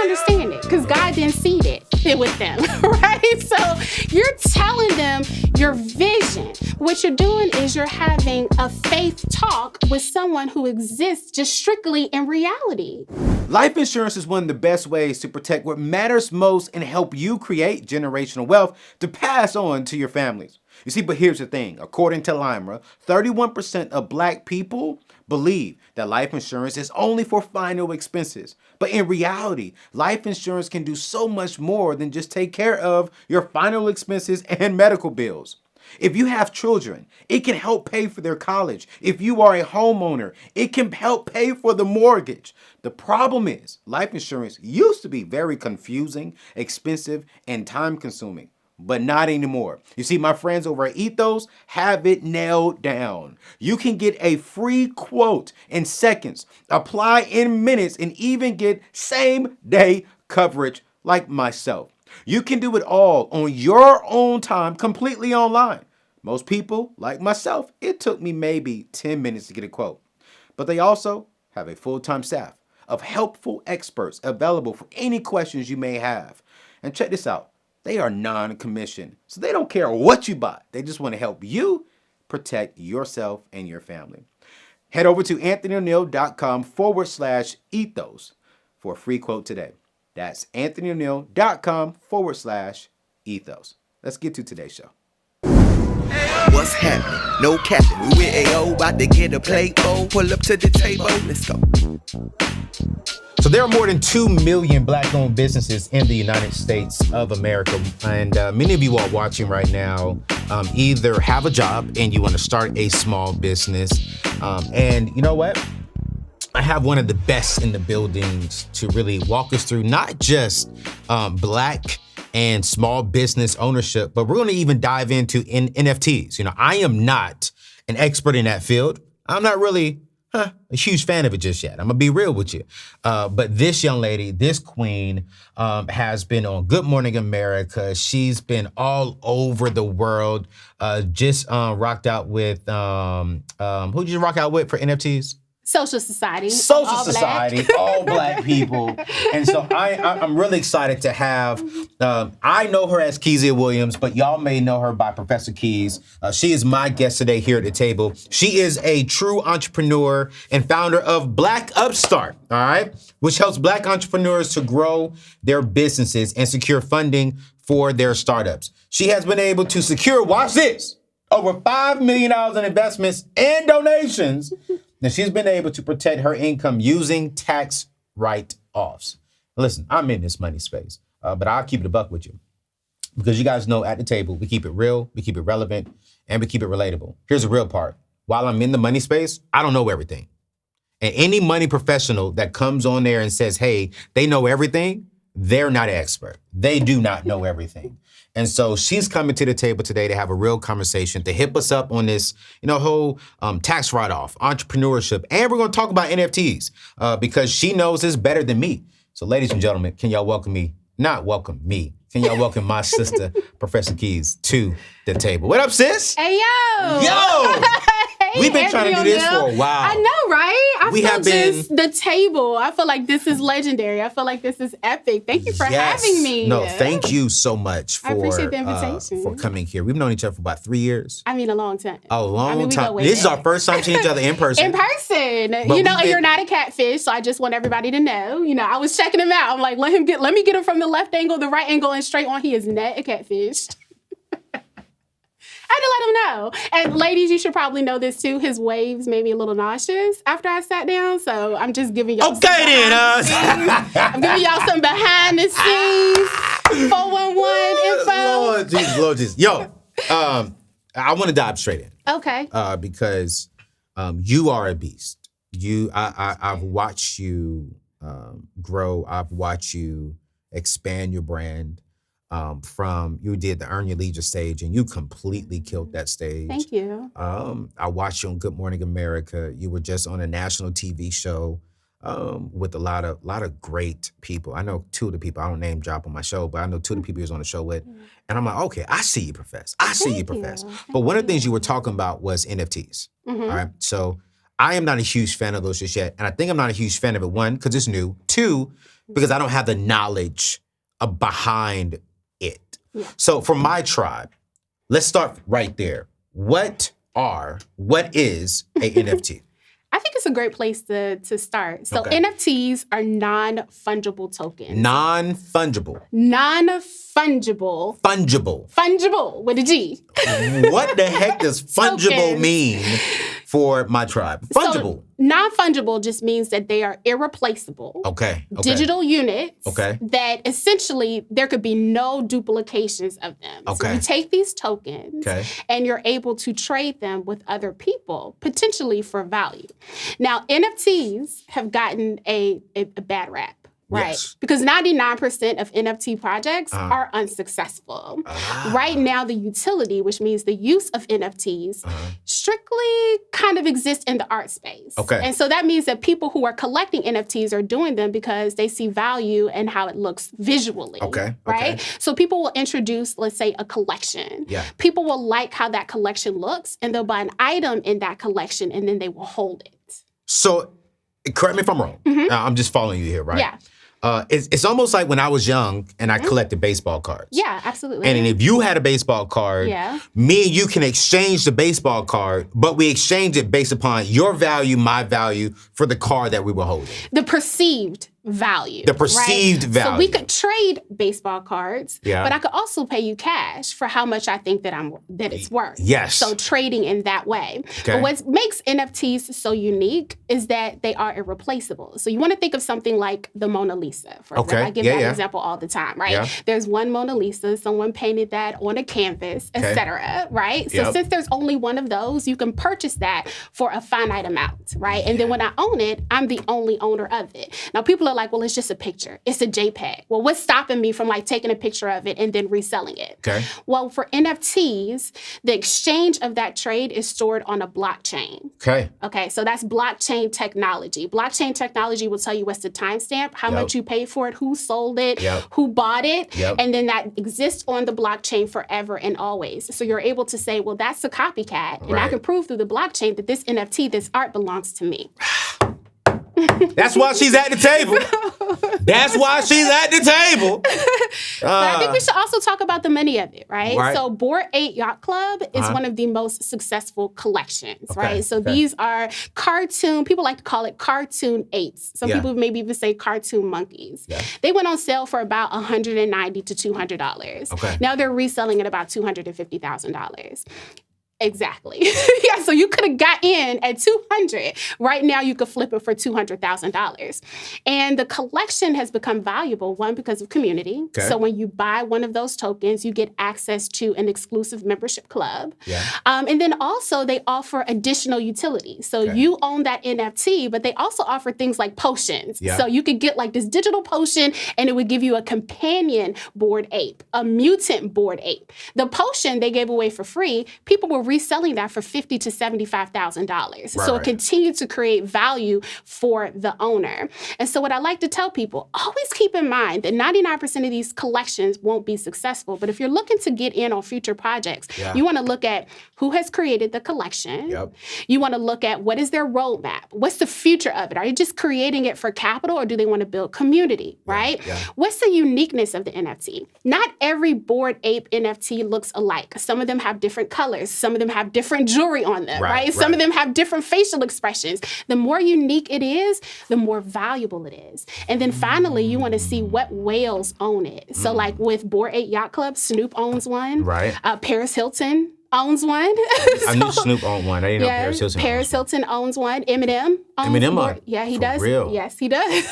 don't understand it because God didn't seed it with them, right? So you're telling them your vision. What you're doing is you're having a faith talk with someone who exists just strictly in reality. Life insurance is one of the best ways to protect what matters most and help you create generational wealth to pass on to your families. You see, but here's the thing. According to LIMRA, 31% of Black people believe that life insurance is only for final expenses. But in reality, life insurance can do so much more than just take care of your final expenses and medical bills. If you have children, it can help pay for their college. If you are a homeowner, it can help pay for the mortgage. The problem is, life insurance used to be very confusing, expensive, and time-consuming. But not anymore. You see, my friends over at Ethos have it nailed down. You can get a free quote in seconds, apply in minutes, and even get same-day coverage like myself. You can do it all on your own time, completely online. Most people, like myself, it took me maybe 10 minutes to get a quote. But they also have a full-time staff of helpful experts available for any questions you may have. And check this out. They are non-commissioned, so they don't care what you buy. They just want to help you protect yourself and your family. Head over to anthonyoneal.com/ethos for a free quote today. That's anthonyoneal.com/ethos. Let's get to today's show. What's happening? No capping. We with AO, about to get a plate bowl. Pull up to the table. Let's go. So there are more than 2 million Black-owned businesses in the United States of America. And many of you are watching right now either have a job and you want to start a small business. And you know what? I have one of the best in the buildings to really walk us through not just Black and small business ownership, but we're going to even dive into NFTs. You know, I am not an expert in that field. I'm not really a huge fan of it just yet. I'm gonna be real with you. But this young lady, this queen, has been on Good Morning America. She's been all over the world. Just rocked out with, who'd you rock out with for NFTs? Social Society. Social Society, all Black people. And so I'm really excited to have, I know her as Kezia Williams, but y'all may know her by Professor Keys. She is my guest today here at the table. She is a true entrepreneur and founder of Black upStart, all right? Which helps Black entrepreneurs to grow their businesses and secure funding for their startups. She has been able to secure, watch this, over $5 million in investments and donations. Now, she's been able to protect her income using tax write-offs. Listen, I'm in this money space, but I'll keep it a buck with you. Because you guys know at the table, we keep it real, we keep it relevant, and we keep it relatable. Here's the real part. While I'm in the money space, I don't know everything. And any money professional that comes on there and says, hey, they know everything, they're not an expert. They do not know everything. And so she's coming to the table today to have a real conversation, to hip us up on this, whole tax write-off, entrepreneurship, and we're going to talk about NFTs because she knows this better than me. So ladies and gentlemen, can y'all welcome me? Not welcome me. Can y'all welcome my sister, Professor Keys, to the table? What up, sis? Hey, yo. Yo. We've been trying to do this for a while. I know, right? I feel just the table. I feel like this is legendary. I feel like this is epic. Thank you for having me. No, thank you so much for, I appreciate the invitation. For coming here. We've known each other for about 3 years. I mean, a long time. A long time. This is our first time seeing each other in person. In person. But and you're not a catfish, so I just want everybody to know. I was checking him out. I'm like, let me get him from the left angle, the right angle, and straight on. He is not a catfish. I had to let him know. And ladies, you should probably know this too. His waves made me a little nauseous after I sat down. So I'm just giving y'all I'm giving y'all some behind the scenes 411 info. Lord Jesus. Yo, I want to dive straight in. Okay. Because you are a beast. I've watched you grow. I've watched you expand your brand. From you did the Earn Your Leisure stage and you completely killed that stage. Thank you. I watched you on Good Morning America. You were just on a national TV show with a lot of great people. I know two of the people, I don't name drop on my show, but I know two of the people you was on the show with. And I'm like, okay, I see you, Profess. I see you, Profess. But one of the things you were talking about was NFTs. Mm-hmm. All right. So I am not a huge fan of those just yet. And I think I'm not a huge fan of it, one, because it's new. Two, because I don't have the knowledge behind it. Yeah. So for my tribe, let's start right there. What is a NFT? I think it's a great place to start. So Okay. NFTs are non-fungible tokens. Non-fungible. Non-fungible. Fungible with a G. What the heck does fungible Tokens. mean for my tribe? Fungible. So non-fungible just means that they are irreplaceable. Okay. Digital units Okay. that essentially there could be no duplications of them. So Okay. you take these tokens Okay. and you're able to trade them with other people, potentially for value. Now, NFTs have gotten a bad rap. Right. Yes. Because 99% of NFT projects are unsuccessful. Right now, the utility, which means the use of NFTs, strictly kind of exists in the art space. Okay. And so that means that people who are collecting NFTs are doing them because they see value in how it looks visually. Okay. Right? Okay. So people will introduce, let's say, a collection. Yeah. People will like how that collection looks, and they'll buy an item in that collection, and then they will hold it. So, correct me if I'm wrong. I'm just following you here, right? Yeah. It's almost like when I was young and I collected baseball cards. Yeah, absolutely. And if you had a baseball card, Yeah. me and you can exchange the baseball card, but we exchange it based upon your value, my value for the card that we were holding. The perceived value. The perceived right? value. So we could trade baseball cards, Yeah. but I could also pay you cash for how much I think that it's worth. Yes. So trading in that way. Okay. But what makes NFTs so unique is that they are irreplaceable. So you want to think of something like the Mona Lisa, for example. Okay. I give Yeah, that yeah. example all the time, right? Yeah. There's one Mona Lisa, someone painted that on a canvas, Okay. etc. Right? So Yep. since there's only one of those, you can purchase that for a finite amount, right? And then when I own it, I'm the only owner of it. Now people are like, well, it's just a picture. It's a JPEG. Well, what's stopping me from like taking a picture of it and then reselling it? Okay. Well, for NFTs, the exchange of that trade is stored on a blockchain. Okay. Okay, so that's blockchain technology. Blockchain technology will tell you what's the timestamp, how Yep. much you paid for it, who sold it, Yep. who bought it, Yep. and then that exists on the blockchain forever and always. So you're able to say, well, that's a copycat, and I Right. can prove through the blockchain that this NFT, this art belongs to me. That's why she's at the table. That's why she's at the table. But I think we should also talk about the money of it, right? Right. So Bored Ape Yacht Club is one of the most successful collections, Okay, right? So okay. these are cartoon, people like to call it cartoon apes. Some Yeah. people maybe even say cartoon monkeys. Yeah. They went on sale for about $190 to $200. Okay. Now they're reselling at about $250,000. Exactly. Yeah, so you could have got in at $200. Right now, you could flip it for $200,000. And the collection has become valuable, one, because of community. Okay. So when you buy one of those tokens, you get access to an exclusive membership club. Yeah. And then also, they offer additional utilities. So Okay. you own that NFT, but they also offer things like potions. Yeah. So you could get like this digital potion, and it would give you a companion Bored Ape, a mutant Bored Ape. The potion they gave away for free, people were reselling that for $50,000 to $75,000. So Right. it continued to create value for the owner. And so what I like to tell people, always keep in mind that 99% of these collections won't be successful. But if you're looking to get in on future projects, Yeah. you want to look at who has created the collection. Yep. You want to look at what is their roadmap? What's the future of it? Are you just creating it for capital, or do they want to build community, right? yeah. What's the uniqueness of the NFT? Not every Bored Ape NFT looks alike. Some of them have different colors. Some of them have different jewelry on them, Right, right? Some of right. them have different facial expressions. The more unique it is, the more valuable it is. And then finally, you want to see what whales own it. So like with Bored Ape Yacht Club, Snoop owns one. Right. Paris Hilton owns one. I knew Snoop owned one. I didn't know Paris Hilton Paris owned Hilton owns one. Eminem owns Eminem one. own- Yeah, he for does. real? Yes, he does.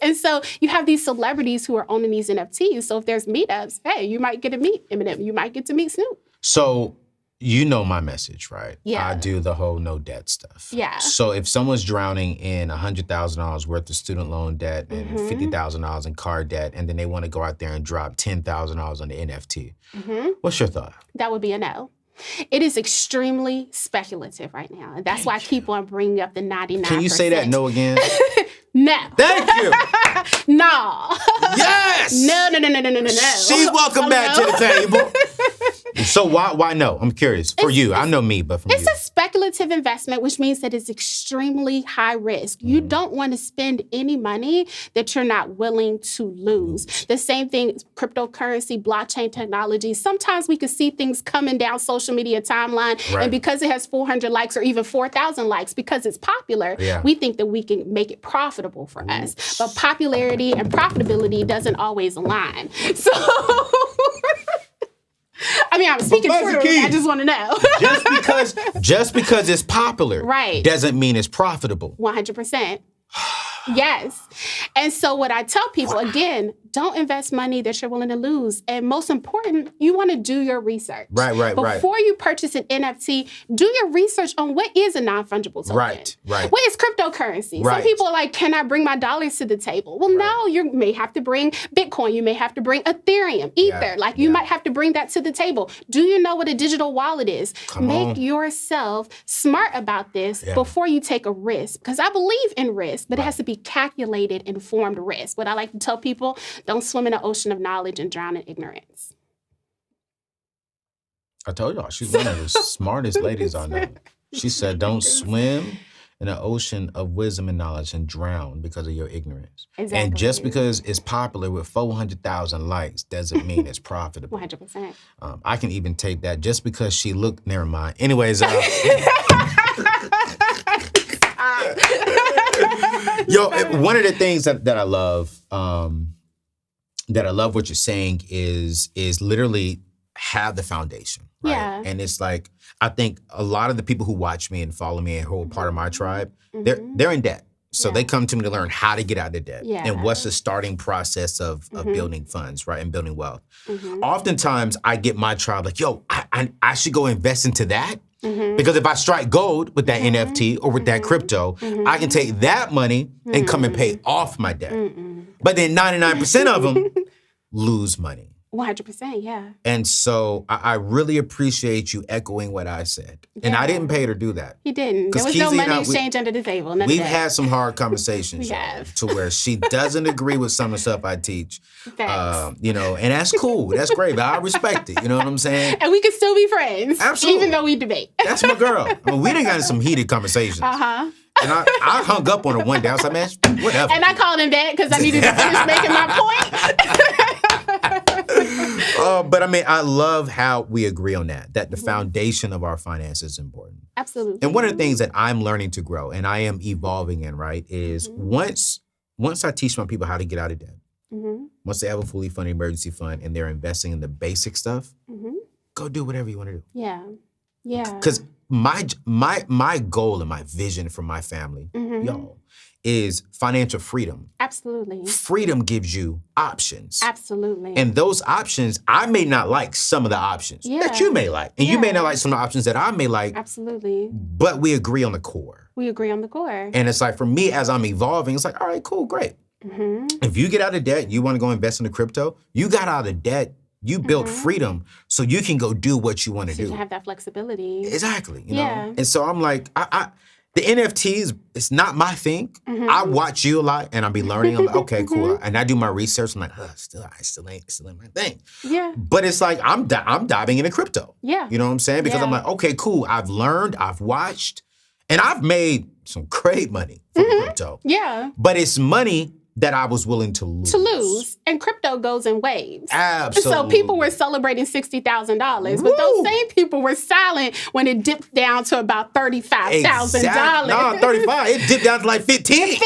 And so you have these celebrities who are owning these NFTs. So if there's meetups, hey, you might get to meet Eminem. You might get to meet Snoop. So you know my message, right? Yeah. I do the whole no debt stuff. Yeah. So if someone's drowning in $100,000 worth of student loan debt and Mm-hmm. $50,000 in car debt, and then they want to go out there and drop $10,000 on the NFT, what's your thought? That would be a no. It is extremely speculative right now. And that's why I keep on bringing up the 99%. Can you say that no again? No. Thank you. No. Yes. No. She's welcome back to the table. So why no? I'm curious. For you, I know me, but for It's you. a speculative investment, which means that it's extremely high risk. You don't want to spend any money that you're not willing to lose. The same thing, cryptocurrency, blockchain technology. Sometimes we could see things coming down social media timeline, and because it has 400 likes or even 4,000 likes, because it's popular, we think that we can make it profitable for us. But popularity and profitability doesn't always align. So... I mean, I'm speaking truth. I just want to know. just because it's popular, doesn't mean it's profitable. 100%. Yes. And so what I tell people, again, don't invest money that you're willing to lose. And most important, you want to do your research. Right. Before you purchase an NFT, do your research on what is a non-fungible token. Right. What is cryptocurrency? Some people are like, can I bring my dollars to the table? Well, no, you may have to bring Bitcoin. You may have to bring Ethereum, Ether. You might have to bring that to the table. Do you know what a digital wallet is? Make yourself smart about this before you take a risk. Because I believe in risk, but it has to be calculated, informed risk. What I like to tell people, don't swim in an ocean of knowledge and drown in ignorance. I told y'all, she's one of the smartest ladies I know. She said, don't swim in an ocean of wisdom and knowledge and drown because of your ignorance. Exactly. And just because it's popular with 400,000 likes doesn't mean it's profitable. 100%. I can even take that just because she looked, never mind. Anyways, one of the things that I love, what you're saying is literally have the foundation, right? Yeah. And it's like, I think a lot of the people who watch me and follow me and who are part of my tribe, they're in debt. So they come to me to learn how to get out of debt and what's the starting process of building funds, right, and building wealth. Oftentimes, I get my tribe like, yo, I should go invest into that. Because if I strike gold with that NFT or with that crypto, I can take that money and come and pay off my debt. But then 99% of them lose money. 100%, yeah. And so I really appreciate you echoing what I said. And I didn't pay her to do that. He didn't. There was no money exchange under the table. We've had some hard conversations to where she doesn't agree with some of the stuff I teach. You know, and that's cool. That's great. But I respect it. You know what I'm saying? And we can still be friends. Absolutely. Even though we debate. That's my girl. I mean, we done got in some heated conversations. And I hung up on her one day. I was like, man, whatever. And I called him back because I needed to finish making my point. But I mean, I love how we agree on that the foundation of our finances is important. Absolutely. And one of the things that I'm learning to grow and I am evolving in, right, is once I teach my people how to get out of debt, once they have a fully funded emergency fund and they're investing in the basic stuff, go do whatever you want to do. Yeah. Yeah. Because my goal and my vision for my family, y'all, is financial freedom. Absolutely. Freedom gives you options. Absolutely. And those options, I may not like some of the options that you may like. And you may not like some of the options that I may like. Absolutely. But we agree on the core. We agree on the core. And it's like, for me, as I'm evolving, it's like, all right, cool, great. If you get out of debt, you want to go invest in the crypto, you got out of debt, you built freedom so you can go do what you want to do. You have that flexibility. Exactly. You know? And so I'm like, the NFTs, it's not my thing. I watch you a lot and I'll be learning. I'm like, okay, cool. And I do my research. I'm like, still ain't my thing. Yeah. But it's like, I'm diving into crypto. Yeah. You know what I'm saying? Because I'm like, okay, cool. I've learned, I've watched, and I've made some great money from crypto. Yeah. But it's money that I was willing to lose. And crypto goes in waves. Absolutely. So people were celebrating $60,000, but those same people were silent when it dipped down to about $35,000. No, 35. It dipped down to like 15. $15,000.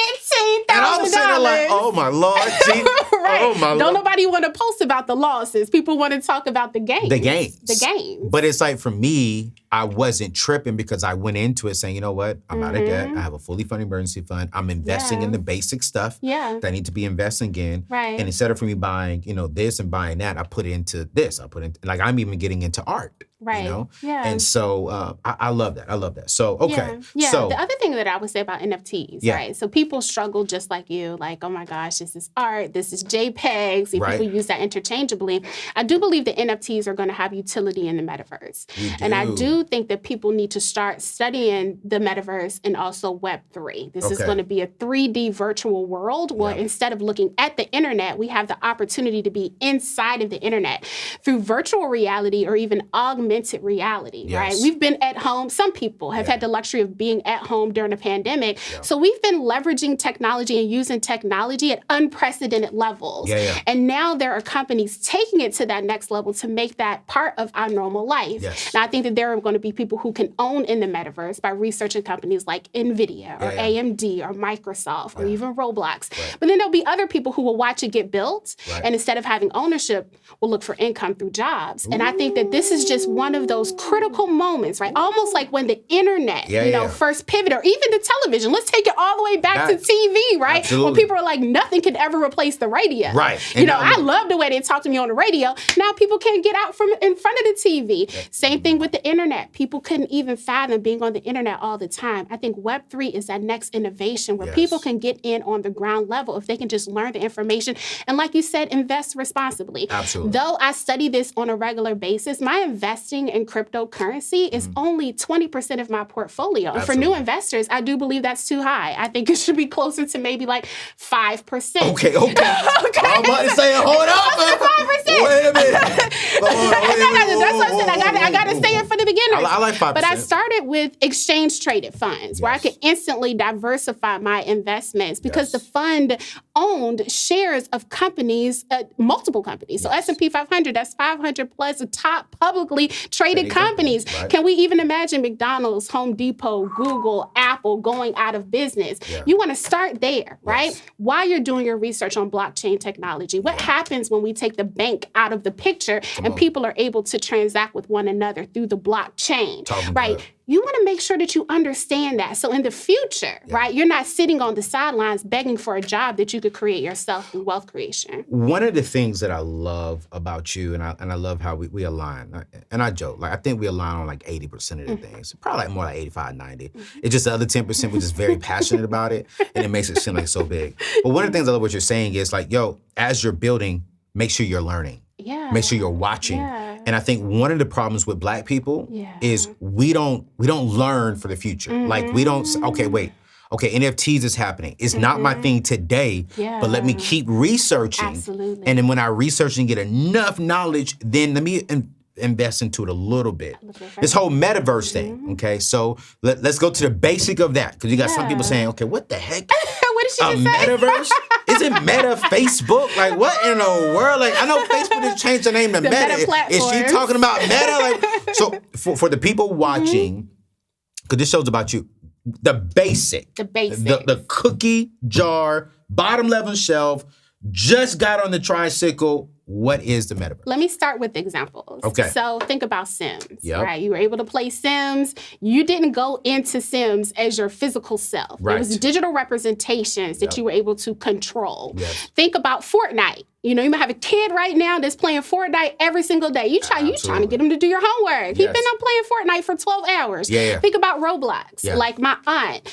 And I was sitting there like, oh my Lord. Right. Oh my Lord. Don't nobody want to post about the losses. People want to talk about the gains. The gains. The gains. But it's like, for me, I wasn't tripping because I went into it saying, you know what? I'm out of debt. I have a fully funded emergency fund. I'm investing in the basic stuff that I need to be investing in. Right. And instead of for me buying, this and buying that, I put it into this. Like, I'm even getting into art. Right. You know? Yeah. And so I love that. I love that. So, okay. Yeah. So, the other thing that I would say about NFTs, Yeah. right? So people struggle just like you, like, oh my gosh, this is art, this is JPEGs. And Right. people use that interchangeably. I do believe that NFTs are going to have utility in the metaverse. You And I do. do think that people need to start studying the metaverse and also Web3. This is Okay. going to be a 3D virtual world where Yeah. instead of looking at the internet, we have the opportunity to be inside of the internet through virtual reality or even augmented reality, right? Yes. We've been at home. Some people have had the luxury of being at home during a pandemic. Yeah. So we've been leveraging technology and using technology at unprecedented levels. Yeah. And now there are companies taking it to that next level to make that part of our normal life. Yes. And I think that there are going to be people who can own in the metaverse by researching companies like NVIDIA or AMD or Microsoft or even Roblox. But then there'll be other people who will watch it get built and instead of having ownership, will look for income through jobs. And I think that this is just one of those critical moments, right? Almost like when the internet, first pivoted, or even the television. Let's take it all the way back to TV, right? Absolutely. When people are like, nothing could ever replace the radio. Right. You know, I love the way they talk to me on the radio. Now people can't get out from in front of the TV. Same thing with the internet. People couldn't even fathom being on the internet all the time. I think Web3 is that next innovation where people can get in on the ground level if they can just learn the information. And like you said, invest responsibly. Absolutely. Though I study this on a regular basis, my investing in cryptocurrency is only 20% of my portfolio. And for new investors, I do believe that's too high. I think it should be closer to maybe like 5%. Okay. I'm about to say, hold up. 5%. Wait a minute. That's what I'm saying. I got to say it for the beginners. I like 5%. But I started with exchange-traded funds where I could instantly diversify my investments because the fund owned shares of companies, multiple companies. So S&P 500, that's 500 plus top publicly traded companies. Right. Can we even imagine McDonald's, Home Depot, Google, Apple going out of business? You want to start there, right? While you're doing your research on blockchain technology, what happens when we take the bank out of the picture and people are able to transact with one another through the blockchain, right? You want to make sure that you understand that. So in the future, right, you're not sitting on the sidelines begging for a job that you could create yourself through wealth creation. One of the things that I love about you, and I love how we align, and I joke, like I think we align on like 80% of the things, probably like more like 85, 90. It's just the other 10% we're just very passionate about it, and it makes it seem like so big. But one of the things I love what you're saying is like, yo, as you're building, make sure you're learning. Yeah. Make sure you're watching. Yeah. And I think one of the problems with Black people is we don't learn for the future. Like we don't, okay, NFTs is happening. It's not my thing today, but let me keep researching. Absolutely. And then when I research and get enough knowledge, then let me invest into it a little bit. This whole metaverse thing, okay? So let's go to the basic of that, because you got some people saying, okay, what the heck? What did she just say? Metaverse? Isn't Meta Facebook? Like, what in the world? Like, I know Facebook just changed the name to Meta. Meta Is she platforms. talking about Meta? Like, so for the people watching, because this show's about you, the basic. The cookie jar, bottom level shelf, just got on the tricycle. What is the metaverse? Let me start with examples. Okay. So think about Sims, right? You were able to play Sims. You didn't go into Sims as your physical self. Right. It was digital representations that you were able to control. Yes. Think about Fortnite. You know, you might have a kid right now that's playing Fortnite every single day. You trying to get him to do your homework. He's been up playing Fortnite for 12 hours. Think about Roblox. Like my aunt,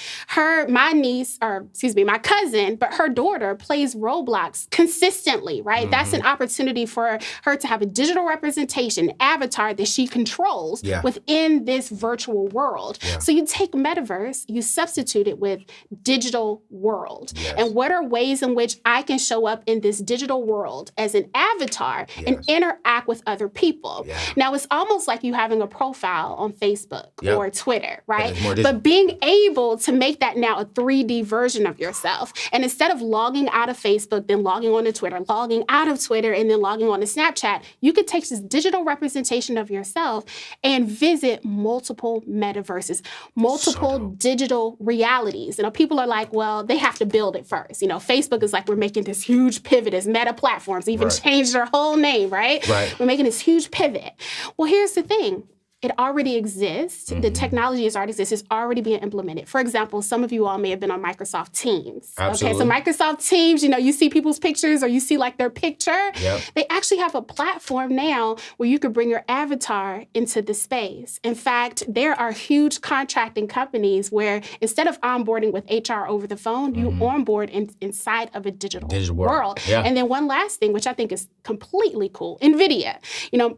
my cousin, but her daughter plays Roblox consistently, right? That's an opportunity for her to have a digital representation, avatar that she controls within this virtual world. So you take metaverse, you substitute it with digital world. And what are ways in which I can show up in this digital world as an avatar and interact with other people? Now, it's almost like you having a profile on Facebook or Twitter, right? But being able to make that now a 3D version of yourself. And instead of logging out of Facebook, then logging on to Twitter, logging out of Twitter, and then logging on to Snapchat, you could take this digital representation of yourself and visit multiple metaverses, multiple digital realities. You know, people are like, well, they have to build it first. You know, Facebook is like, we're making this huge pivot as Meta platforms, even changed their whole name, right? We're making this huge pivot. Well, here's the thing. It already exists. The technology is already exists. It's already being implemented. For example, some of you all may have been on Microsoft Teams. Absolutely. Okay, so Microsoft Teams, you see people's pictures or you see like their picture. Yep. They actually have a platform now where you could bring your avatar into the space. In fact, there are huge contracting companies where instead of onboarding with HR over the phone, you onboard inside of a digital world. Yeah. And then one last thing, which I think is completely cool, NVIDIA.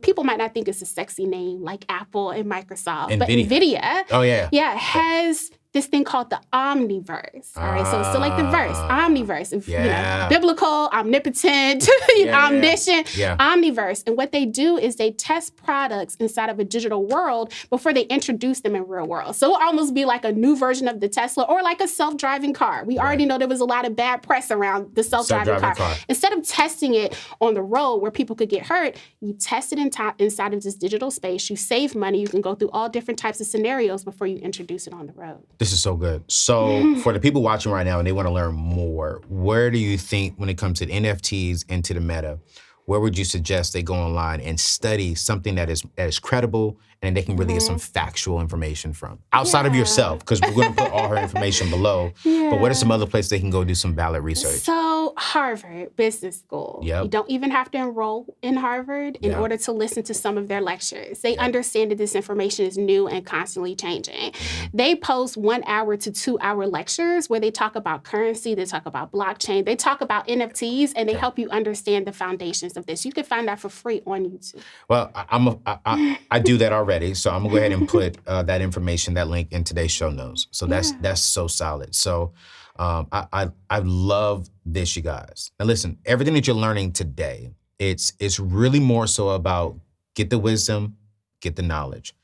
People might not think it's a sexy name like Apple and Microsoft, but NVIDIA has this thing called the Omniverse. All right, so it's still like the verse, Omniverse. Biblical, omnipotent, omniscient, Omniverse. And what they do is they test products inside of a digital world before they introduce them in real world. So it'll almost be like a new version of the Tesla or like a self-driving car. We already know there was a lot of bad press around the self-driving car. Instead of testing it on the road where people could get hurt, you test it inside of this digital space. You save money. You can go through all different types of scenarios before you introduce it on the road. This is so good. So for the people watching right now and they want to learn more, where do you think when it comes to the NFTs and to the meta, where would you suggest they go online and study something that is credible and they can really get some factual information from? Outside of yourself, because we're going to put all her information below, but what are some other places they can go do some valid research? So Harvard Business School. You don't even have to enroll in Harvard in order to listen to some of their lectures. They understand that this information is new and constantly changing. They post 1 hour to 2 hour lectures where they talk about currency, they talk about blockchain, they talk about NFTs, and they help you understand the foundations of this. You can find that for free on YouTube. Well, I do that already, so I'm gonna go ahead and put that information, that link in today's show notes. So that's so solid. So I love this, you guys. Now listen, everything that you're learning today, it's really more so about get the wisdom, get the knowledge.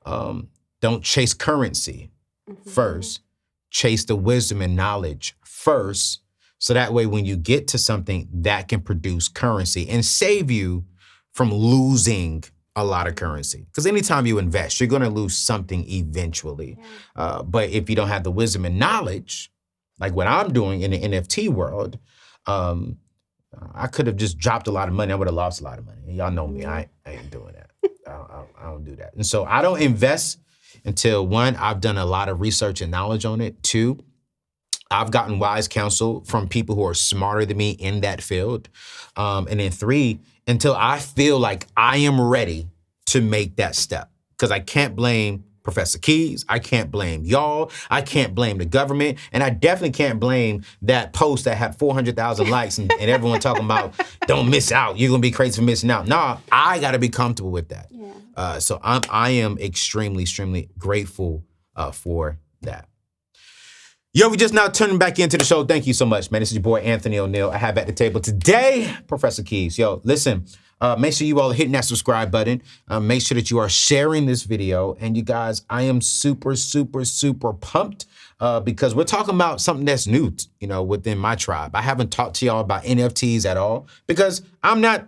Don't chase currency first. Chase the wisdom and knowledge first. So that way, when you get to something that can produce currency and save you from losing a lot of currency. Because anytime you invest, you're gonna lose something eventually. But if you don't have the wisdom and knowledge, like what I'm doing in the NFT world, I could have just dropped a lot of money. I would have lost a lot of money. And y'all know me, I ain't doing that. I don't do that. And so I don't invest until, one, I've done a lot of research and knowledge on it. Two, I've gotten wise counsel from people who are smarter than me in that field. And then three, until I feel like I am ready to make that step. Because I can't blame Professor Keys, I can't blame y'all, I can't blame the government, and I definitely can't blame that post that had 400,000 likes and everyone talking about, don't miss out, you're gonna be crazy for missing out. Nah, I gotta be comfortable with that. So I am extremely, extremely grateful for that. Yo, we just now turning back into the show. Thank you so much, man. This is your boy, Anthony ONeal. I have at the table today, Professor Keys. Yo, listen, make sure you all are hitting that subscribe button. Make sure that you are sharing this video. And you guys, I am super, super, super pumped because we're talking about something that's new, within my tribe. I haven't talked to y'all about NFTs at all because I'm not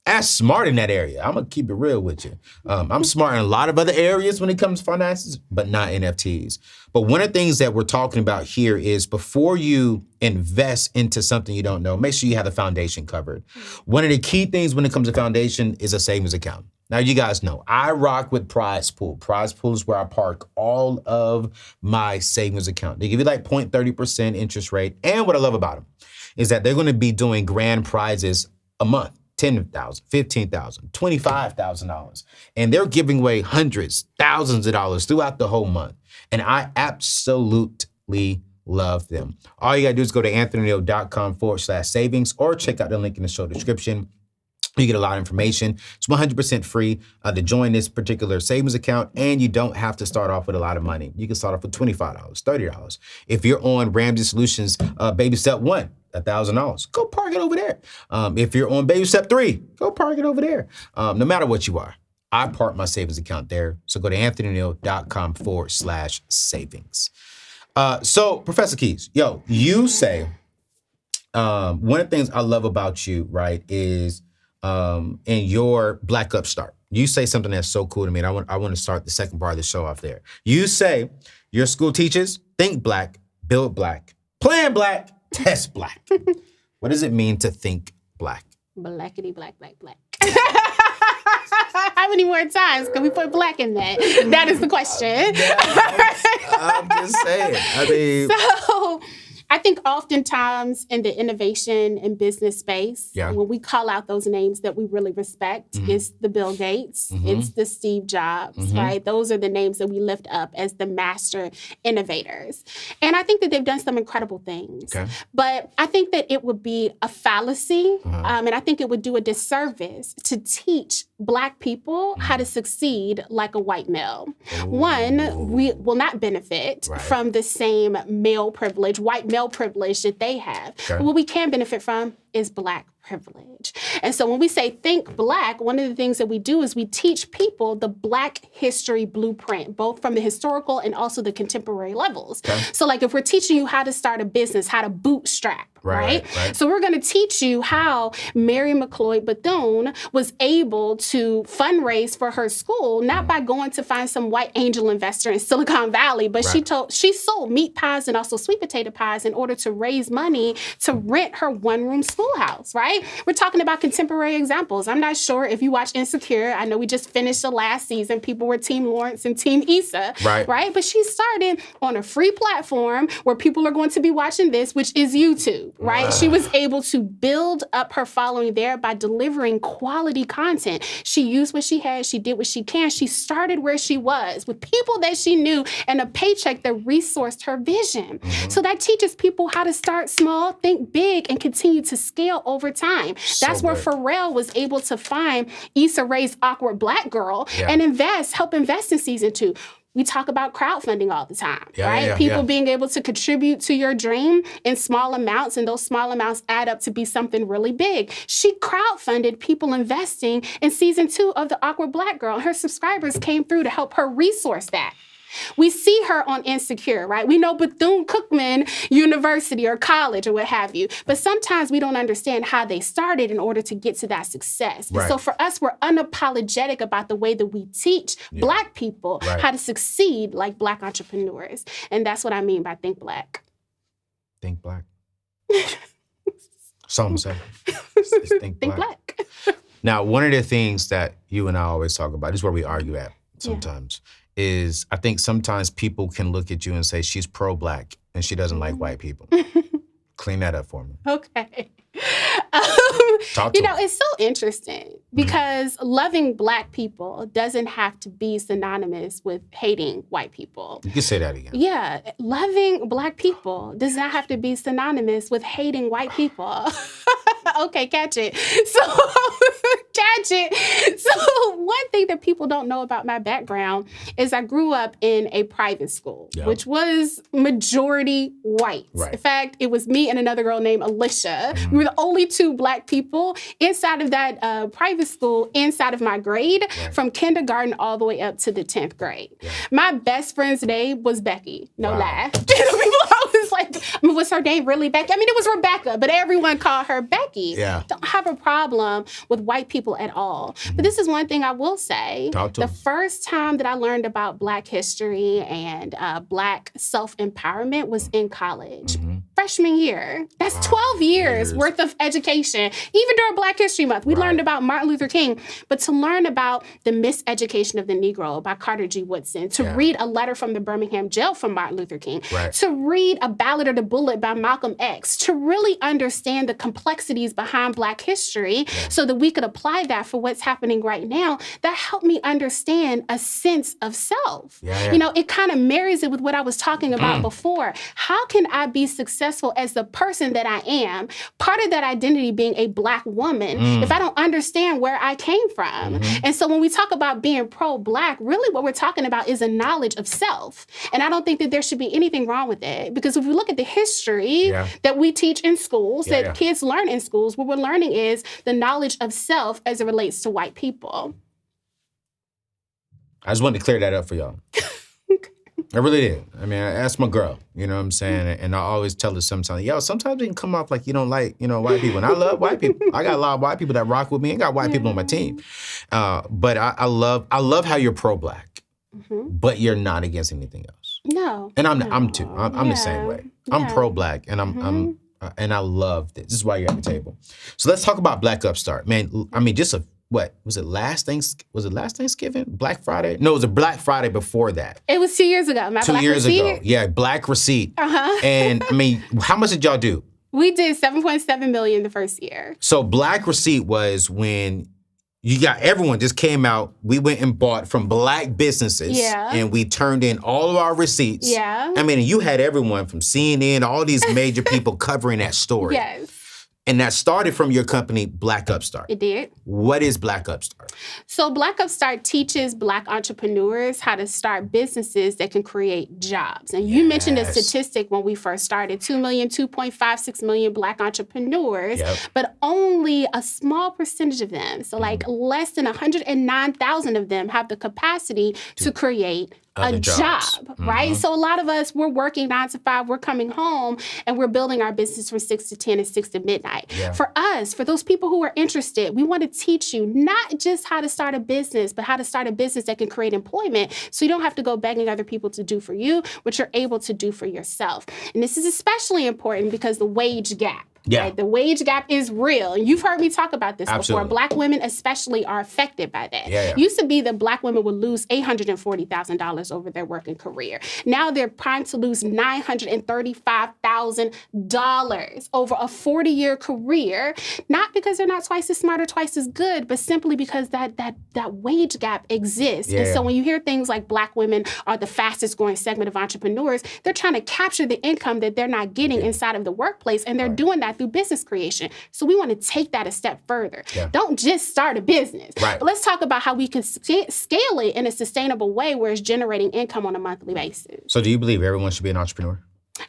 as smart in that area. I'm gonna keep it real with you. I'm smart in a lot of other areas when it comes to finances, but not NFTs. But one of the things that we're talking about here is before you invest into something you don't know, make sure you have the foundation covered. One of the key things when it comes to foundation is a savings account. Now, you guys know, I rock with Prize Pool. Prize Pool is where I park all of my savings account. They give you like 0.30% interest rate. And what I love about them is that they're gonna be doing grand prizes a month. $10,000, $15,000, $25,000. And they're giving away hundreds, thousands of dollars throughout the whole month. And I absolutely love them. All you gotta do is go to anthonyoneal.com/savings or check out the link in the show description. You get a lot of information. It's 100% free to join this particular savings account, and you don't have to start off with a lot of money. You can start off with $25, $30. If you're on Ramsey Solutions Baby Step 1, $1,000, go park it over there. If you're on Baby Step 3, go park it over there. No matter what you are, I park my savings account there. So go to anthonyoneal.com/savings. So Professor Keys, yo, you say, one of the things I love about you, right, is in your Black Upstart. You say something that's so cool to me, and I want to start the second part of the show off there. You say your school teaches, think Black, build Black, plan Black, test Black. What does it mean to think Black? Blackity, black, black, black. How many more times can we put black in that? That is the question. I'm just saying. I mean, So I think oftentimes in the innovation and business space, when we call out those names that we really respect, it's the Bill Gates, it's the Steve Jobs, right? Those are the names that we lift up as the master innovators. And I think that they've done some incredible things. Okay. But I think that it would be a fallacy, and I think it would do a disservice to teach Black people how to succeed like a white male. Ooh. One, we will not benefit from the same male privilege, white male privilege that they have. Okay. But what we can benefit from is Black privilege. And so when we say think Black, one of the things that we do is we teach people the Black history blueprint, both from the historical and also the contemporary levels. Okay. So like if we're teaching you how to start a business, how to bootstrap, right? So we're going to teach you how Mary McLeod Bethune was able to fundraise for her school, not by going to find some white angel investor in Silicon Valley, but she sold meat pies and also sweet potato pies in order to raise money to rent her one-room schoolhouse, right? We're talking about contemporary examples. I'm not sure if you watch Insecure. I know we just finished the last season. People were Team Lawrence and Team Issa, right? But she started on a free platform where people are going to be watching this, which is YouTube, right? She was able to build up her following there by delivering quality content. She used what she had. She did what she can. She started where she was with people that she knew and a paycheck that resourced her vision. So that teaches people how to start small, think big, and continue to scale over time. That's where Pharrell was able to find Issa Rae's Awkward Black Girl and help invest in season 2. We talk about crowdfunding all the time, right? People being able to contribute to your dream in small amounts, and those small amounts add up to be something really big. She crowdfunded people investing in season 2 of The Awkward Black Girl. Her subscribers came through to help her resource that. We see her on Insecure, right? We know Bethune-Cookman University or college or what have you, but sometimes we don't understand how they started in order to get to that success. So for us, we're unapologetic about the way that we teach Black people how to succeed like Black entrepreneurs. And that's what I mean by think Black. Think Black. Some say. Think Black. Now, one of the things that you and I always talk about, this is where we argue at sometimes, is I think sometimes people can look at you and say, she's pro-Black and she doesn't like white people. Clean that up for me. Okay. It's so interesting because loving Black people doesn't have to be synonymous with hating white people. You can say that again. Yeah. Loving Black people does not have to be synonymous with hating white people. Okay, catch it. So one thing that people don't know about my background is I grew up in a private school, which was majority white. In fact, it was me and another girl named Alicia. We were the only 2 Black people inside of that private school, inside of my grade, from kindergarten all the way up to the 10th grade. My best friend's name was Becky. No lie. Was her name really Becky? I mean, it was Rebecca, but everyone called her Becky. Don't have a problem with white people at all. But this is one thing I will say. The first time that I learned about Black history and Black self-empowerment was in college. Freshman year. That's 12 years worth of education. Even during Black History Month, we learned about Martin Luther King. But to learn about the miseducation of the Negro by Carter G. Woodson, to read a letter from the Birmingham jail from Martin Luther King, to read A Ballad of the Bullet by Malcolm X, to really understand the complexities behind Black history so that we could apply that for what's happening right now, that helped me understand a sense of self. It kind of marries it with what I was talking about before. How can I be successful as the person that I am, part of that identity being a Black woman, if I don't understand where I came from? And so when we talk about being pro-Black, really what we're talking about is a knowledge of self. And I don't think that there should be anything wrong with it, because if we look at the history that we teach in schools, that kids learn in schools, what we're learning is the knowledge of self as it relates to white people. I just wanted to clear that up for y'all. I really did. I mean, that's my girl, you know what I'm saying? And I always tell her sometimes, sometimes it can come off like you don't like, white people. And I love white people. I got a lot of white people that rock with me. I got white people on my team. But I love how you're pro-Black, but you're not against anything else. No. And I'm too. I'm the same way. I'm pro-Black, and and I love this. This is why you're at the table. So let's talk about Black Upstart. Man, I mean, just a what was it last Thanksgiving? Black Friday? No, it was a Black Friday before that. It was 2 years ago. My 2 Black years receipt? ago. Yeah, Black Receipt. Uh-huh. And I mean, how much did y'all do? We did $7.7 million the first year. So Black Receipt was when you got everyone just came out. We went and bought from Black businesses. Yeah. And we turned in all of our receipts. Yeah. I mean, you had everyone from CNN, all these major people covering that story. Yes. And that started from your company, Black Upstart. It did. What is Black Upstart? So Black Upstart teaches Black entrepreneurs how to start businesses that can create jobs. And you mentioned a statistic when we first started, 2 million, 2.56 million Black entrepreneurs, but only a small percentage of them, so like less than 109,000 of them have the capacity to create a job, right? So a lot of us, we're working 9 to 5, we're coming home, and we're building our business from 6 to 10 and 6 to midnight. Yeah. For us, for those people who are interested, we want to teach you not just how to start a business, but how to start a business that can create employment so you don't have to go begging other people to do for you, what you're able to do for yourself. And this is especially important because the wage gap. Yeah. Right? The wage gap is real. And you've heard me talk about this Absolutely. before. Black women especially are affected by that. Yeah. Used to be that Black women would lose $840,000 over their working career. Now they're primed to lose $935,000 over a 40-year career, not because they're not twice as smart or twice as good, but simply because that wage gap exists. Yeah. And so when you hear things like Black women are the fastest growing segment of entrepreneurs, they're trying to capture the income that they're not getting inside of the workplace, and they're doing that through business creation. So we want to take that a step further. Yeah. Don't just start a business. Right. But let's talk about how we can scale it in a sustainable way where it's generating income on a monthly basis. So do you believe everyone should be an entrepreneur?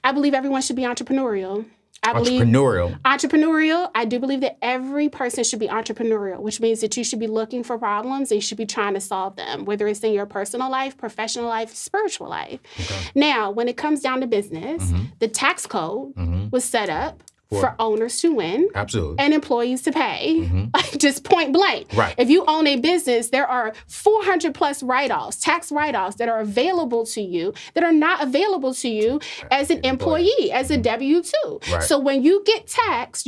I believe everyone should be entrepreneurial. Entrepreneurial. I do believe that every person should be entrepreneurial, which means that you should be looking for problems and you should be trying to solve them, whether it's in your personal life, professional life, spiritual life. Okay. Now, when it comes down to business, the tax code was set up for owners to win. Absolutely. And employees to pay. Like just point blank. Right. If you own a business, there are 400 plus write-offs, tax write-offs that are available to you that are not available to you as an employee, as a W-2. Right. So when you get taxed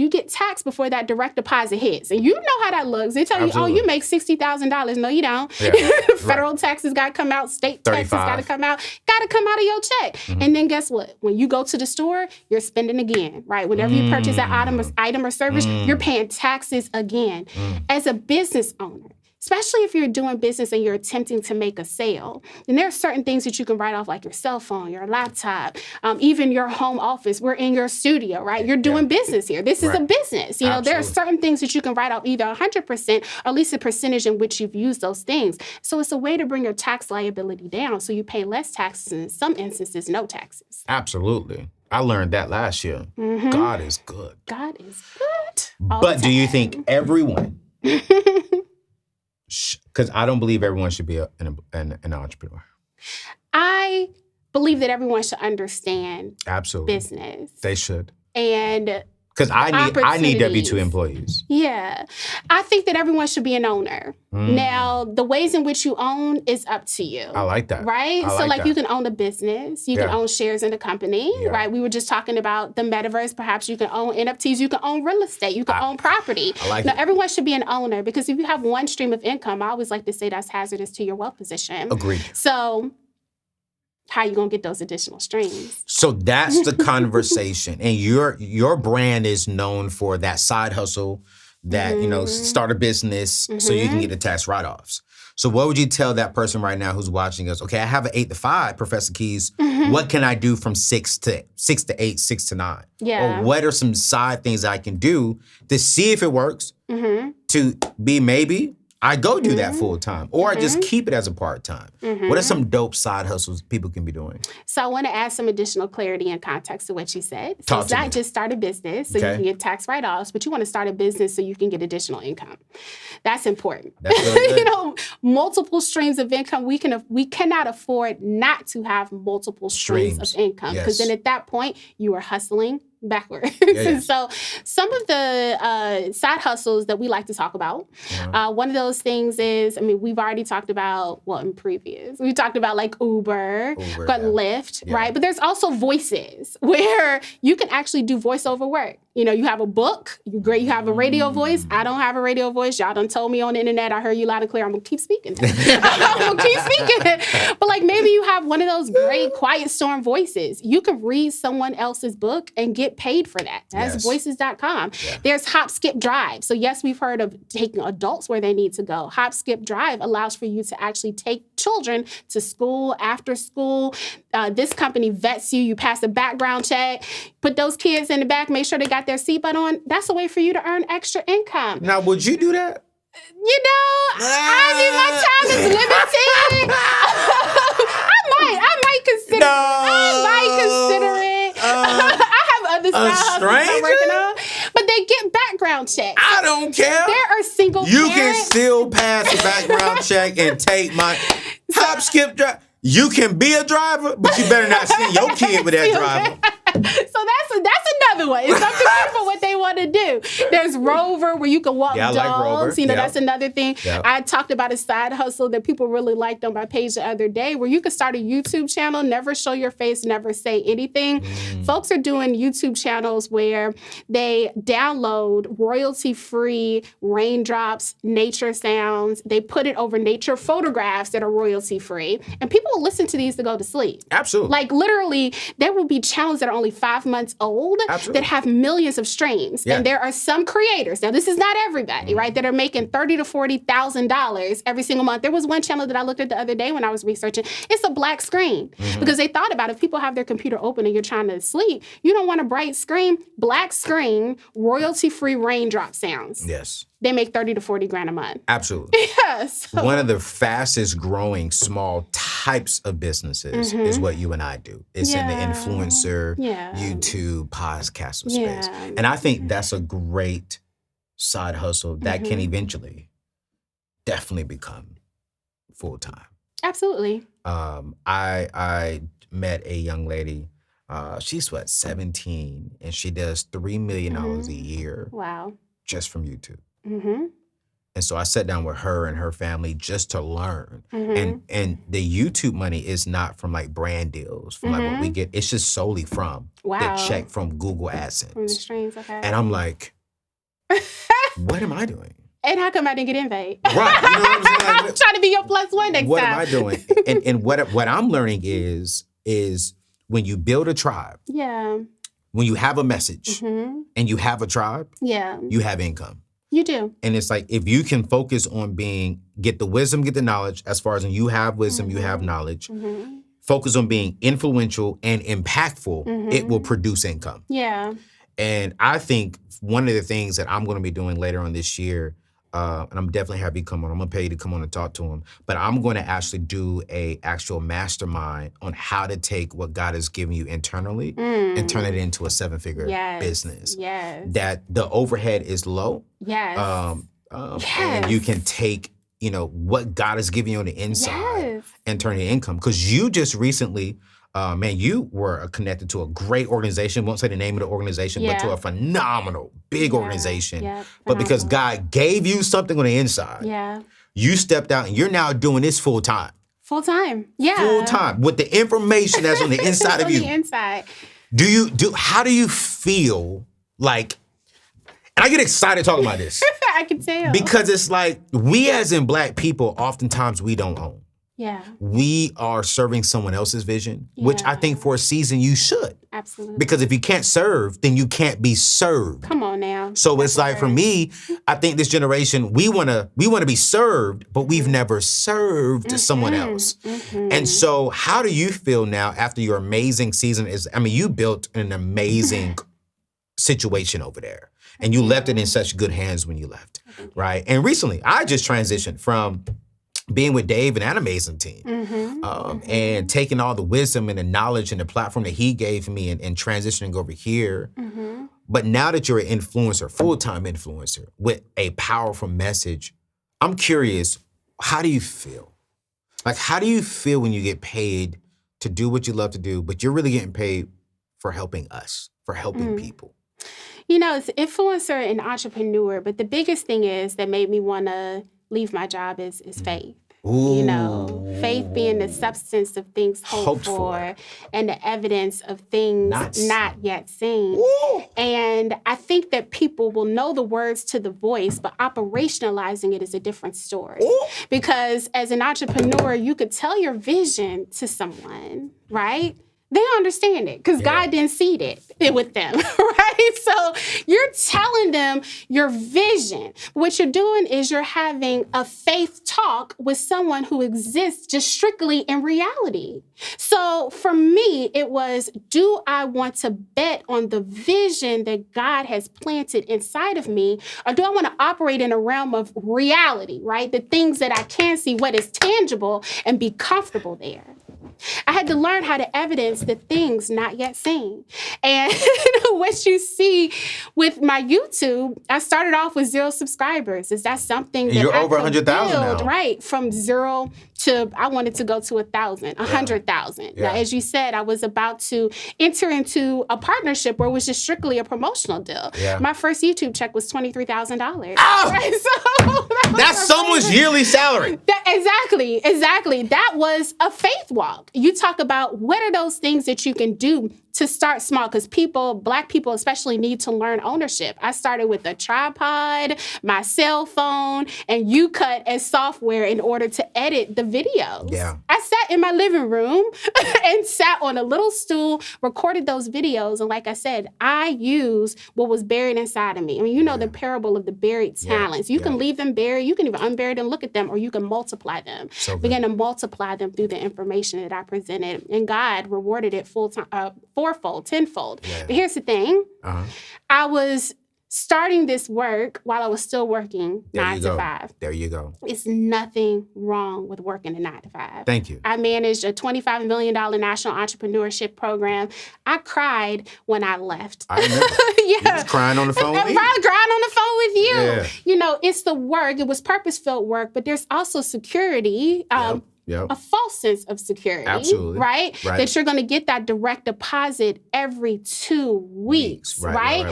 before that direct deposit hits. And you know how that looks. They tell Absolutely. you, oh, you make $60,000. No, you don't. Yeah. Federal taxes got to come out. State taxes 35. got to come out. Got to come out of your check. And then guess what? When you go to the store, you're spending again, right? Whenever you purchase that item or service, you're paying taxes again. As a business owner, especially if you're doing business and you're attempting to make a sale, then there are certain things that you can write off, like your cell phone, your laptop, even your home office. We're in your studio, right? You're doing business here. This is a business. You know, there are certain things that you can write off either 100% or at least a percentage in which you've used those things. So it's a way to bring your tax liability down so you pay less taxes and in some instances, no taxes. Absolutely. I learned that last year. God is good. God is good. But do you think everyone, because I don't believe everyone should be an entrepreneur. I believe that everyone should understand Absolutely. business. They should. And because I need W-2 employees. Yeah. I think that everyone should be an owner. Now, the ways in which you own is up to you. I like that. Right? I So like that. you can own a business. You can own shares in a company, right? We were just talking about the metaverse. Perhaps you can own NFTs. You can own real estate. You can own property. I like now, it. everyone should be an owner because if you have one stream of income, I always like to say that's hazardous to your wealth position. Agreed. So how are you going to get those additional streams? So that's the conversation. And your brand is known for that side hustle, that, start a business so you can get the tax write-offs. So what would you tell that person right now who's watching us? Okay, I have an 8 to 5, Professor Keys. What can I do from 6 to 8, 6 to 9? Yeah. Or what are some side things I can do to see if it works, to be maybe I go do that full time, or I just keep it as a part time. What are some dope side hustles people can be doing? So I want to add some additional clarity and context to what you said. So Talk it's to not me. just start a business so you can get tax write-offs, but you want to start a business so you can get additional income. That's important. That's really good. Multiple streams of income. We cannot afford not to have multiple streams of income because then at that point you are hustling backwards. And so some of the side hustles that we like to talk about, one of those things is, we've already talked about, we talked about like Uber Lyft, right? But there's also voices where you can actually do voiceover work. You know, you have a book, you have a radio voice. I don't have a radio voice. Y'all done told me on the internet, I heard you loud and clear. I'm gonna keep speaking. I'm gonna keep speaking. But like maybe you have one of those great quiet storm voices. You can read someone else's book and get paid for that. That's voices.com. Yeah. There's Hop, Skip, Drive. So yes, we've heard of taking adults where they need to go. Hop, Skip, Drive allows for you to actually take children to school, after school. This company vets you. You pass a background check, put those kids in the back, make sure they got their seatbelt on. That's a way for you to earn extra income. Now, would you do that? You know, I mean, my time is limited. I might consider it. I have other stuff I'm working on. But they get background checks. I don't care. There are single You parents. can still pass a background check and take my Hop, Skip, Drive. You can be a driver, but you better not send your kid with that driver. So that's another one. It's up to people what they want to do. There's Rover, where you can walk dogs. Like Rover. You know, that's another thing. I talked about a side hustle that people really liked on my page the other day, where you could start a YouTube channel, never show your face, never say anything. Folks are doing YouTube channels where they download royalty-free raindrops, nature sounds. They put it over nature photographs that are royalty-free. And people will listen to these to go to sleep. Absolutely. Like literally, there will be channels that are only 5 months old that have millions of streams. Yeah. And there are some creators, now this is not everybody, right, that are making $30,000 to $40,000 every single month. There was one channel that I looked at the other day when I was researching. It's a black screen because they thought about if people have their computer open and you're trying to sleep, you don't want a bright screen. Black screen, royalty-free raindrop sounds. Yes. They make 30 to 40 grand a month. Absolutely. Yes. So. One of the fastest growing small types of businesses is what you and I do. It's in the influencer, YouTube, podcast space. And I think that's a great side hustle that can eventually definitely become full-time. Absolutely. I met a young lady, she's 17, and she does $3 million a year. Wow. Just from YouTube. And so I sat down with her and her family just to learn. And the YouTube money is not from like brand deals, from like what we get. It's just solely from the check from Google AdSense. From the streams, okay. And I'm like, what am I doing? And how come I didn't get invite? Right. You know what I'm saying? Like, I'm trying to be your plus one next what time. Am I doing? And what I'm learning is when you build a tribe, when you have a message and you have a tribe, you have income. You do. And it's like, if you can focus on get the wisdom, get the knowledge, as far as when you have wisdom, you have knowledge, focus on being influential and impactful, it will produce income. Yeah. And I think one of the things that I'm going to be doing later on this year, and I'm definitely happy to come on. I'm going to pay you to come on and talk to him. But I'm going to actually do a actual mastermind on how to take what God has given you internally and turn it into a 7-figure business. Yes. That the overhead is low. Yes. And you can take, what God has given you on the inside and turn it income. Because you just recently, you were connected to a great organization. Won't say the name of the organization, but to a phenomenal, big organization. But because God gave you something on the inside, you stepped out and you're now doing this full time. Full time, Full time with the information that's on the inside of you. On the inside. How do you feel like? And I get excited talking about this. I can tell. Because it's like we as in Black people, oftentimes we don't own. Yeah. We are serving someone else's vision, which I think for a season you should. Absolutely. Because if you can't serve, then you can't be served. Come on now. So it's like for me, I think this generation, we wanna be served, but we've never served someone else. And so how do you feel now after your amazing season you built an amazing situation over there. And you left it in such good hands when you left, right? And recently, I just transitioned from being with Dave and an amazing team and taking all the wisdom and the knowledge and the platform that he gave me and transitioning over here. But now that you're an influencer, full-time influencer with a powerful message, I'm curious, how do you feel? Like, how do you feel when you get paid to do what you love to do, but you're really getting paid for helping us, for helping people? It's influencer and entrepreneur, but the biggest thing is that made me want to leave my job is faith. Ooh. Faith being the substance of things hoped for and the evidence of things not yet seen. Ooh. And I think that people will know the words to the voice, but operationalizing it is a different story. Ooh. Because as an entrepreneur, you could tell your vision to someone, right? They understand it because God didn't seed it with them, right? So you're telling them your vision. What you're doing is you're having a faith talk with someone who exists just strictly in reality. So for me, it was, do I want to bet on the vision that God has planted inside of me, or do I want to operate in a realm of reality, right? The things that I can see, what is tangible, and be comfortable there. I had to learn how to evidence the things not yet seen. And what you see with my YouTube, I started off with 0 subscribers. Is that something that you're I over could 100,000 build, now. right? From 0 to, I wanted to go to 1,000, 100,000. Yeah. Now, as you said, I was about to enter into a partnership where it was just strictly a promotional deal. Yeah. My first YouTube check was $23,000. Oh! Right? So That's someone's yearly salary. Exactly. That was a faith walk. You talk about what are those things that you can do to start small, because Black people especially, need to learn ownership. I started with a tripod, my cell phone, and UCut as software in order to edit the videos. Yeah. I sat in my living room and sat on a little stool, recorded those videos, and like I said, I used what was buried inside of me. I mean, the parable of the buried talents. You can leave them buried, you can even unbury them, look at them, or you can multiply them. So Begin to multiply them through the information that I presented, and God rewarded it fourfold, tenfold. Yeah. But here's the thing. Uh-huh. I was starting this work while I was still working 9 to 5. There you go. It's nothing wrong with working a 9 to 5. Thank you. I managed a $25 million national entrepreneurship program. I cried when I left. I remember. Yeah. You was crying on the phone with me. I cried on the phone with you. Yeah. It's the work. It was purpose-filled work, but there's also security. Yep. A false sense of security, Absolutely. right? That you're going to get that direct deposit every 2 weeks, right?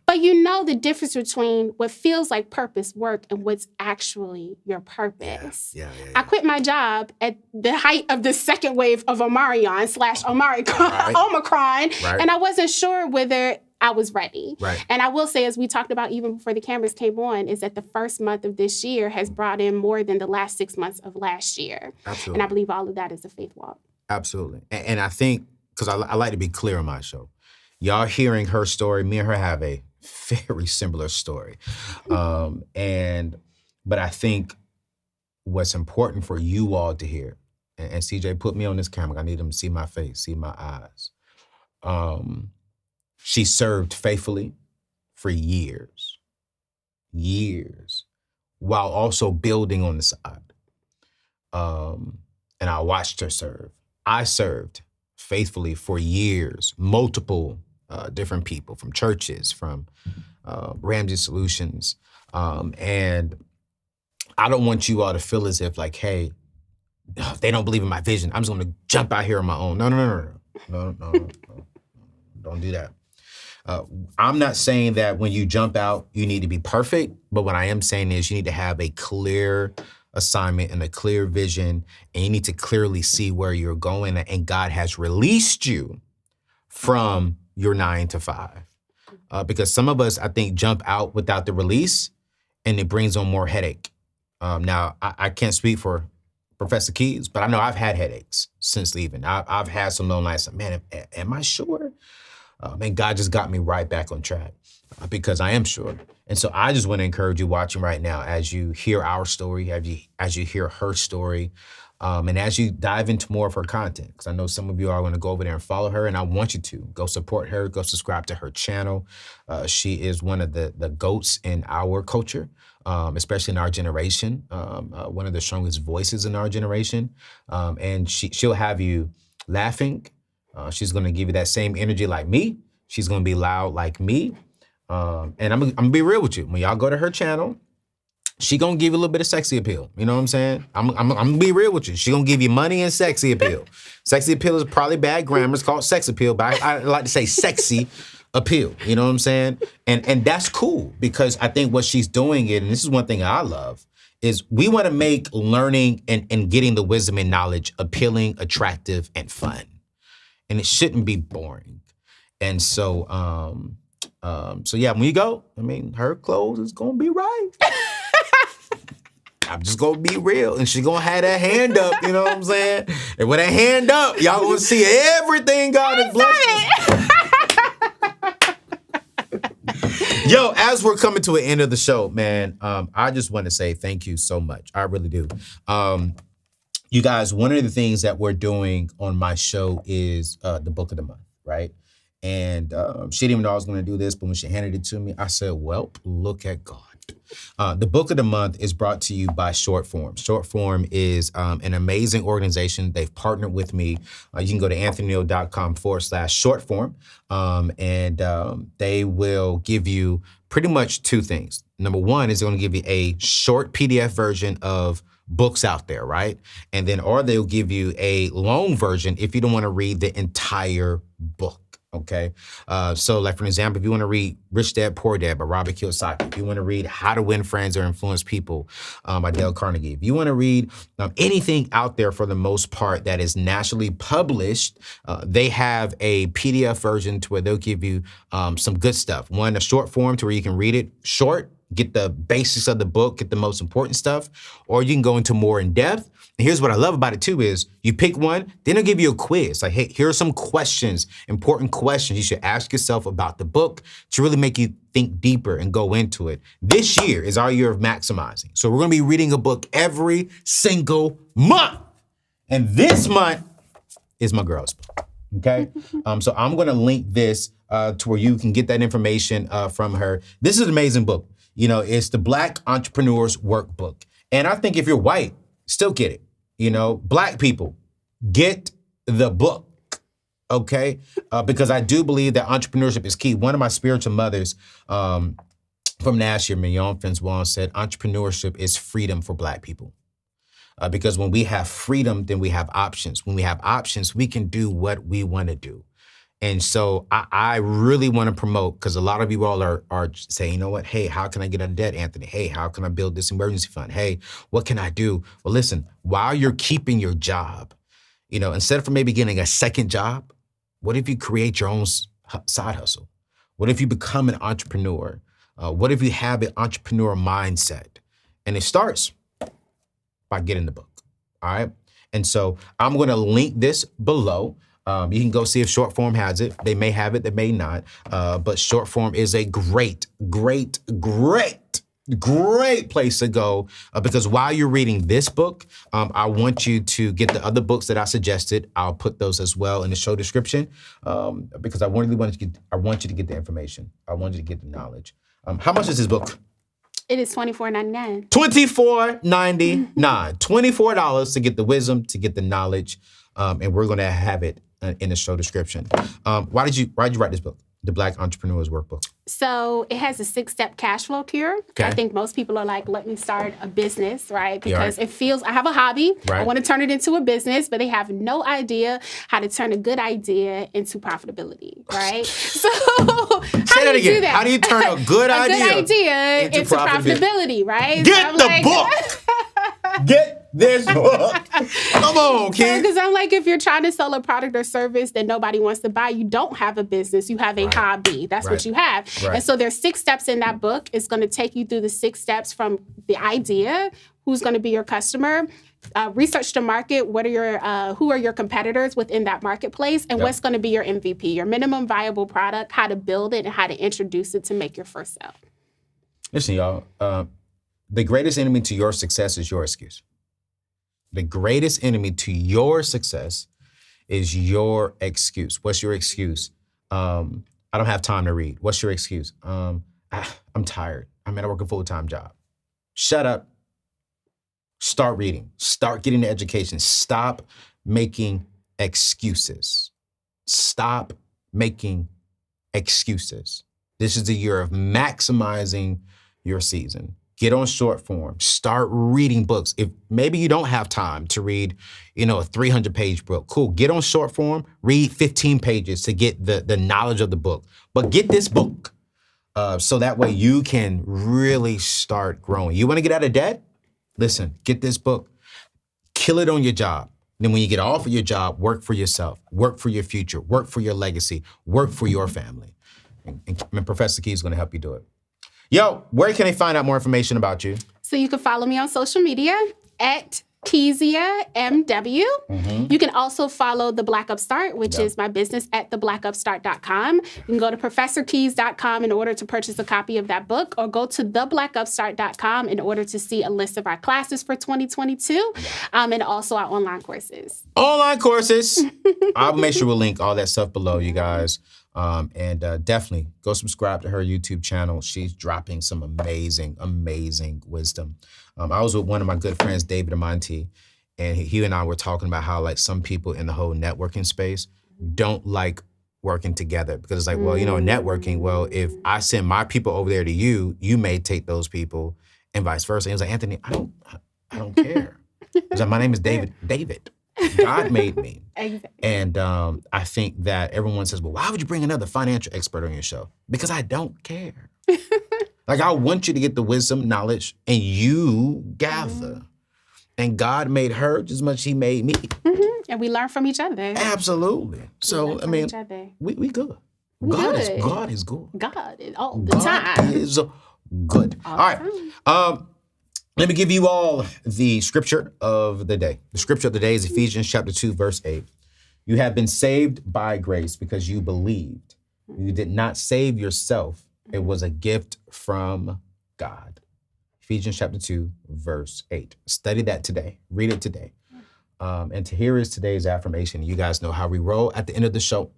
But you know the difference between what feels like purpose work and what's actually your purpose. Yeah. I quit my job at the height of the second wave of Omicron, and I wasn't sure whether I was ready. Right. And I will say, as we talked about even before the cameras came on, is that the first month of this year has brought in more than the last 6 months of last year. Absolutely. And I believe all of that is a faith walk. Absolutely. And I think, because I like to be clear on my show, y'all hearing her story, me and her have a very similar story. But I think what's important for you all to hear, and CJ, put me on this camera. I need them to see my face, see my eyes. She served faithfully for years, while also building on the side. And I watched her serve. I served faithfully for years, multiple different people, from churches, from Ramsey Solutions. And I don't want you all to feel as if like, hey, they don't believe in my vision, I'm just gonna jump out here on my own. No. Don't do that. I'm not saying that when you jump out, you need to be perfect, but what I am saying is you need to have a clear assignment and a clear vision, and you need to clearly see where you're going, and God has released you from your 9 to 5. Because some of us, I think, jump out without the release, and it brings on more headache. Now, I can't speak for Professor Keys, but I know I've had headaches since leaving. I've had some long nights, man, am I sure? And God just got me right back on track because I am sure. And so I just want to encourage you watching right now as you hear our story, as you hear her story, and as you dive into more of her content, because I know some of you are going to go over there and follow her, and I want you to go support her, go subscribe to her channel. She is one of the GOATs in our culture, especially in our generation, one of the strongest voices in our generation. And she'll have you laughing. She's going to give you that same energy like me. She's going to be loud like me. And I'm going to be real with you. When y'all go to her channel, she going to give you a little bit of sexy appeal. You know what I'm saying? I'm going to be real with you. She going to give you money and sexy appeal. Sexy appeal is probably bad grammar. It's called sex appeal, but I like to say sexy appeal. You know what I'm saying? And that's cool because I think what she's doing and this is one thing I love, is we want to make learning and getting the wisdom and knowledge appealing, attractive, and fun. And it shouldn't be boring. And so, so yeah, when you go, I mean, her clothes is gonna be right. I'm just gonna be real, and she gonna have that hand up, you know what I'm saying? And with that hand up, y'all gonna see everything God has blessed us. Yo, as we're coming to an end of the show, man, I just want to say thank you so much. I really do. You guys, one of the things that we're doing on my show is the book of the month, right? And she didn't even know I was going to do this, but when she handed it to me, I said, well, look at God. The book of the month is brought to you by Shortform. Shortform is an amazing organization. They've partnered with me. You can go to anthonyoneal.com/shortform, and they will give you pretty much two things. Number one is they're going to give you a short PDF version of books out there, right? And then, or they'll give you a long version if you don't want to read the entire book. Okay. So like for example, if you want to read Rich Dad, Poor Dad by Robert Kiyosaki, if you want to read How to Win Friends or Influence People by Dale Carnegie, if you want to read anything out there for the most part that is nationally published, they have a PDF version to where they'll give you some good stuff. One, a short form to where you can read it short, get the basics of the book, get the most important stuff, or you can go into more in depth. And here's what I love about it too is you pick one, then they'll give you a quiz. Like, hey, here are some questions, important questions you should ask yourself about the book to really make you think deeper and go into it. This year is our year of maximizing. So we're gonna be reading a book every single month. And this month is my girl's book, okay? So I'm gonna link this to where you can get that information from her. This is an amazing book. You know, it's the Black Entrepreneurs Workbook. And I think if you're white, still get it. You know, Black people, get the book, okay? Because I do believe that entrepreneurship is key. One of my spiritual mothers from Nashville, Mignon Finswall, said entrepreneurship is freedom for Black people. Because when we have freedom, then we have options. When we have options, we can do what we want to do. And so I really want to promote, because a lot of you all are saying, you know what, hey, how can I get out of debt, Anthony? Hey, how can I build this emergency fund? Hey, what can I do? Well, listen, while you're keeping your job, you know, instead of maybe getting a second job, what if you create your own side hustle? What if you become an entrepreneur? What if you have an entrepreneur mindset? And it starts by getting the book, all right? And so I'm going to link this below. You can go see if Shortform has it. They may have it, they may not. But Shortform is a great place to go because while you're reading this book, I want you to get the other books that I suggested. I'll put those as well in the show description because I want you to get the information. I want you to get the knowledge. How much is this book? It is $24.99. $24.99. $24 to get the wisdom, to get the knowledge, and we're going to have it in the show description. Why did you write this book, The Black Entrepreneurs Workbook? So it has a 6-step cash flow cure. Okay. I think most people are like, let me start a business, right? Because it feels, I have a hobby. Right. I want to turn it into a business, but they have no idea how to turn a good idea into profitability, right? So how do you do that? How do you turn a good idea into profitability, right? Get so the book! Get this book. Come on, kid. Because I'm like, if you're trying to sell a product or service that nobody wants to buy, you don't have a business. You have a hobby. That's what you have. Right. And so there's 6 steps in that book. It's going to take you through the 6 steps from the idea, who's going to be your customer, research the market, what are your who are your competitors within that marketplace, and what's going to be your MVP, your minimum viable product, how to build it, and how to introduce it to make your first sale. Listen, y'all. The greatest enemy to your success is your excuse. The greatest enemy to your success is your excuse. What's your excuse? I don't have time to read. What's your excuse? I'm tired. I'm at a full-time job. Shut up. Start reading. Start getting the education. Stop making excuses. Stop making excuses. This is the year of maximizing your season. Get on short form. Start reading books. If maybe you don't have time to read, a 300-page book, cool. Get on short form, read 15 pages to get the knowledge of the book. But get this book so that way you can really start growing. You want to get out of debt? Listen, get this book. Kill it on your job. Then when you get off of your job, work for yourself, work for your future, work for your legacy, work for your family. And Professor Key is going to help you do it. Yo, where can they find out more information about you? So you can follow me on social media at Kezia MW. You can also follow The Black Upstart, which is my business, at theblackupstart.com. You can go to professorkeys.com in order to purchase a copy of that book, or go to theblackupstart.com in order to see a list of our classes for 2022 and also our online courses. Online courses. I'll make sure we'll link all that stuff below, you guys. And definitely go subscribe to her YouTube channel. She's dropping some amazing, amazing wisdom. I was with one of my good friends, David Amonte, and he and I were talking about how like some people in the whole networking space don't like working together because it's like, well, networking, well, if I send my people over there to you, you may take those people and vice versa. And he was like, Anthony, I don't care. He's like, my name is David. God made me. Exactly. And I think that everyone says, well, why would you bring another financial expert on your show? Because I don't care. Like, I want you to get the wisdom, knowledge, and you gather. And God made her just as much as he made me. And we learn from each other. Absolutely. So, we good. God is good. God is all the time. God is good. All right. Let me give you all the scripture of the day. The scripture of the day is Ephesians chapter 2, verse 8. You have been saved by grace because you believed. You did not save yourself. It was a gift from God. Ephesians chapter 2, verse 8. Study that today. Read it today. And here is today's affirmation. You guys know how we roll. At the end of the show,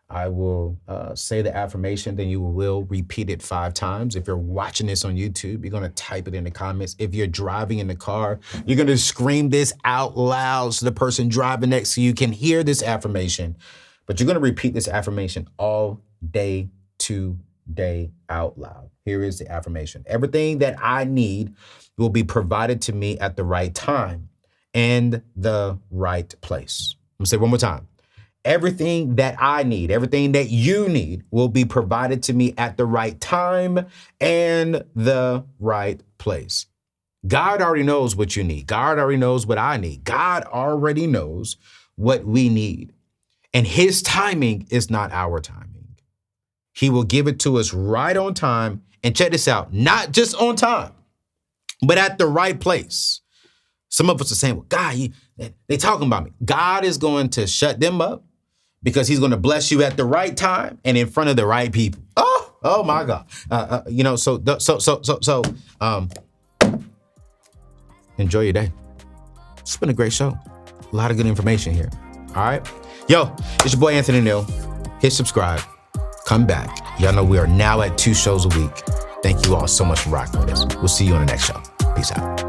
I will say the affirmation, then you will repeat it 5 times. If you're watching this on YouTube, you're gonna type it in the comments. If you're driving in the car, you're gonna scream this out loud so the person driving next to you can hear this affirmation. But you're gonna repeat this affirmation all day today out loud. Here is the affirmation. Everything that I need will be provided to me at the right time and the right place. I'm gonna say it one more time. Everything that I need, everything that you need will be provided to me at the right time and the right place. God already knows what you need. God already knows what I need. God already knows what we need. And his timing is not our timing. He will give it to us right on time. And check this out, not just on time, but at the right place. Some of us are saying, well, God, they talking about me. God is going to shut them up because he's going to bless you at the right time and in front of the right people. Oh my God. Enjoy your day. It's been a great show. A lot of good information here. All right. Yo, it's your boy, Anthony ONeal. Hit subscribe. Come back. Y'all know we are now at 2 shows a week. Thank you all so much for rocking with us. We'll see you on the next show. Peace out.